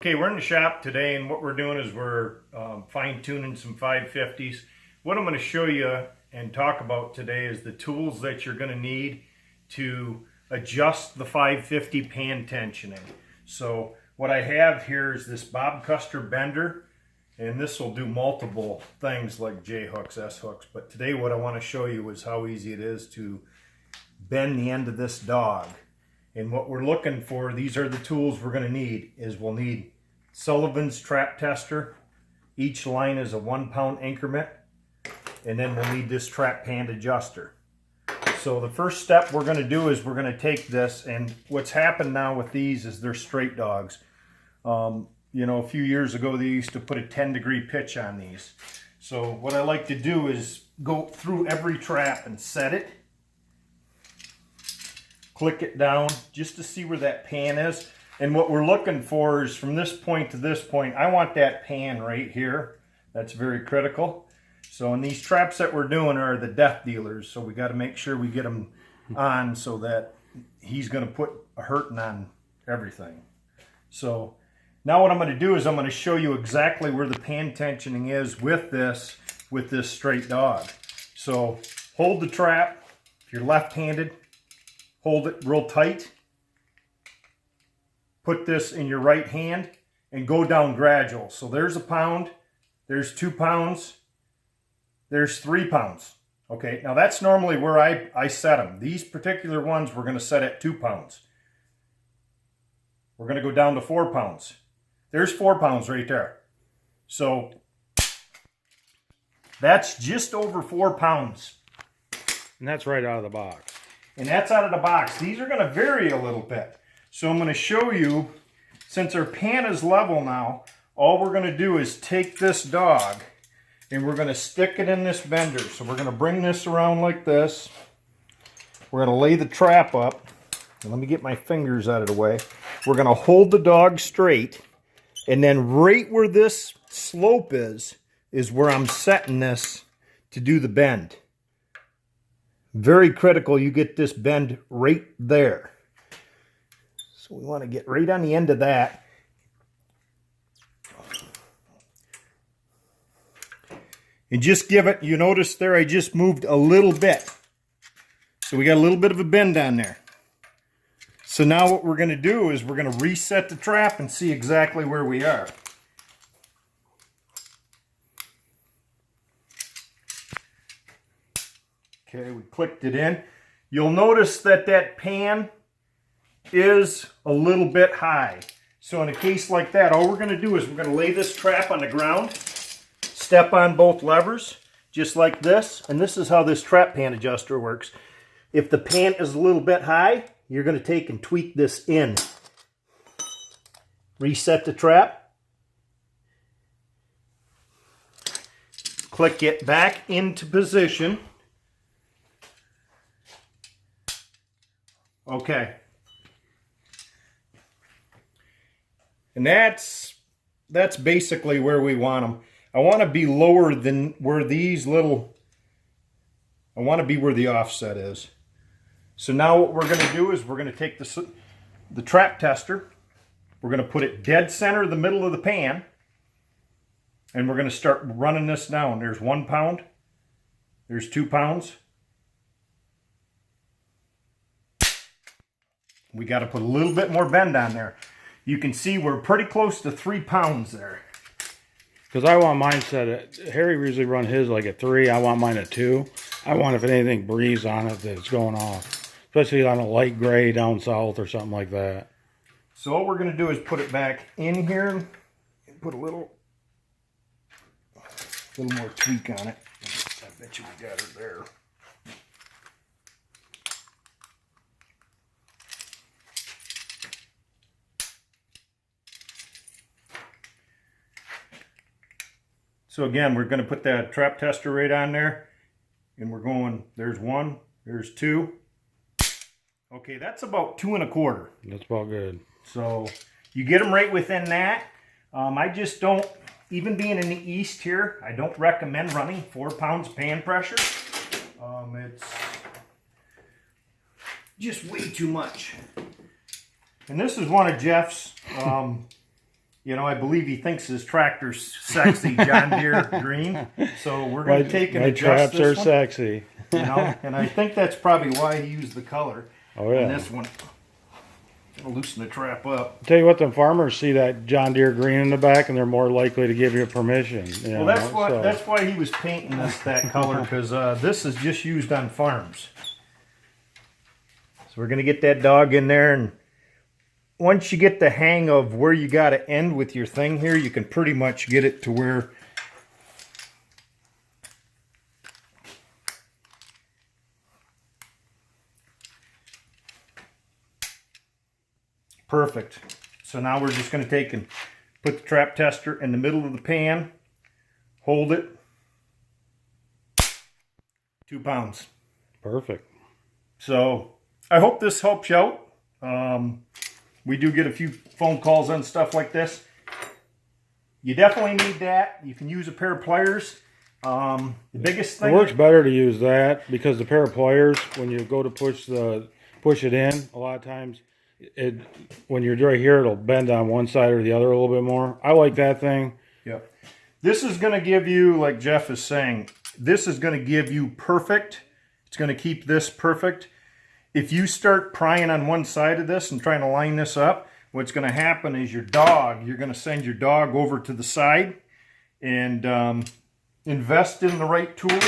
Okay, we're in the shop today, and what we're doing is we're fine-tuning some 550s. What I'm going to show you and talk about today is the tools that you're going to need to adjust the 550 pan tensioning. So what I have here is this Bob Custer bender, and this will do multiple things like J-hooks, S-hooks. But today what I want to show you is how easy it is to bend the end of this dog. And what we're looking for, these are the tools we're going to need, is we'll need Sullivan's trap tester. Each line is a 1 pound increment. And then we'll need this trap pan adjuster. So the first step we're going to do is we're going to take this, and what's happened now with these is they're straight dogs. You know, a few years ago they used to put a 10-degree pitch on these. So what I like to do is go through every trap and set it. Click it down just to see where that pan is. And what we're looking for is from this point to this point, I want that pan right here. That's very critical. So in these traps that we're doing are the death dealers. So we got to make sure we get them on so that he's going to put a hurting on everything. So now what I'm going to do is I'm going to show you exactly where the pan tensioning is with this straight dog. So hold the trap. If you're left-handed, hold it real tight. Put this in your right hand and go down gradual. So there's a pound, there's 2 pounds, there's 3 pounds. Okay, now that's normally where I set them. These particular ones we're going to set at 2 pounds. We're going to go down to 4 pounds. There's 4 pounds right there. So that's just over 4 pounds. And that's right out of the box. And that's out of the box. These are going to vary a little bit. So I'm going to show you, since our pan is level now, all we're going to do is take this dog and we're going to stick it in this bender. So we're going to bring this around like this. We're going to lay the trap up. And let me get my fingers out of the way. We're going to hold the dog straight. And then right where this slope is where I'm setting this to do the bend. Very critical you get this bend right there. So we want to get right on the end of that. And just give it, you notice there I just moved a little bit. So we got a little bit of a bend on there. So now what we're going to do is we're going to reset the trap and see exactly where we are. Okay, we clicked it in. You'll notice that that pan is a little bit high. So in a case like that, all we're going to do is we're going to lay this trap on the ground, step on both levers, just like this. And this is how this trap pan adjuster works. If the pan is a little bit high, you're going to take and tweak this in. Reset the trap. Click it back into position. Okay. And that's basically where we want them. I want to be lower than where these little, I want to be where the offset is. So now what we're going to do is we're going to take the trap tester, we're going to put it dead center in the middle of the pan, and we're going to start running this down. There's 1 pound, there's 2 pounds. We got to put a little bit more bend on there. You can see we're pretty close to 3 pounds there. Because I want mine set at, Harry usually run his like at 3. I want mine at 2. I want if anything breeze on it that it's going off. Especially on a light gray down south or something like that. So what we're going to do is put it back in here and put a little more tweak on it. I bet you we got it there. So again, we're going to put that trap tester right on there, and we're going, there's 1, there's 2. Okay, that's about 2 1/4. That's about good. So you get them right within that. I just don't, even being in the East here, I don't recommend running 4 pounds pan pressure. It's just way too much. And this is one of Jeff's You know, I believe he thinks his tractor's sexy, John Deere green. So we're going to take and my adjust traps are this one. sexy. You know, and I think that's probably why he used the color. Oh yeah. And this one, gonna loosen the trap up. Tell you what, the farmers see that John Deere green in the back, and they're more likely to give you permission. You Well, know, that's why he was painting this that color, because this is just used on farms. So we're gonna get that dog in there, and once you get the hang of where you got to end with your thing here, you can pretty much get it to where perfect. So now we're just going to take and put the trap tester in the middle of the pan, hold it, 2 pounds. Perfect. So I hope this helps you out. We do get a few phone calls on stuff like this. You definitely need that. You can use a pair of pliers. The biggest thing... It works better to use that because the pair of pliers, when you go to push it in, a lot of times, when you're right here, it'll bend on one side or the other a little bit more. I like that thing. Yep. This is going to give you, like Jeff is saying, this is going to give you perfect. It's going to keep this perfect. If you start prying on one side of this and trying to line this up, what's going to happen is you're going to send your dog over to the side, and invest in the right tool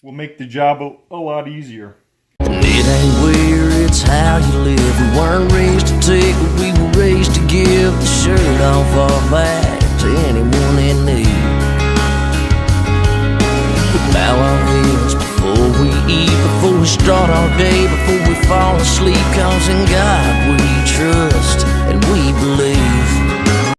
will make the job a lot easier. And it ain't where, it's how you live. We weren't raised to take, but we were raised to give the shirt off our back to anyone in need. We bow our heads before we eat, before we start our day, before we fall asleep, 'cause in God we trust, and we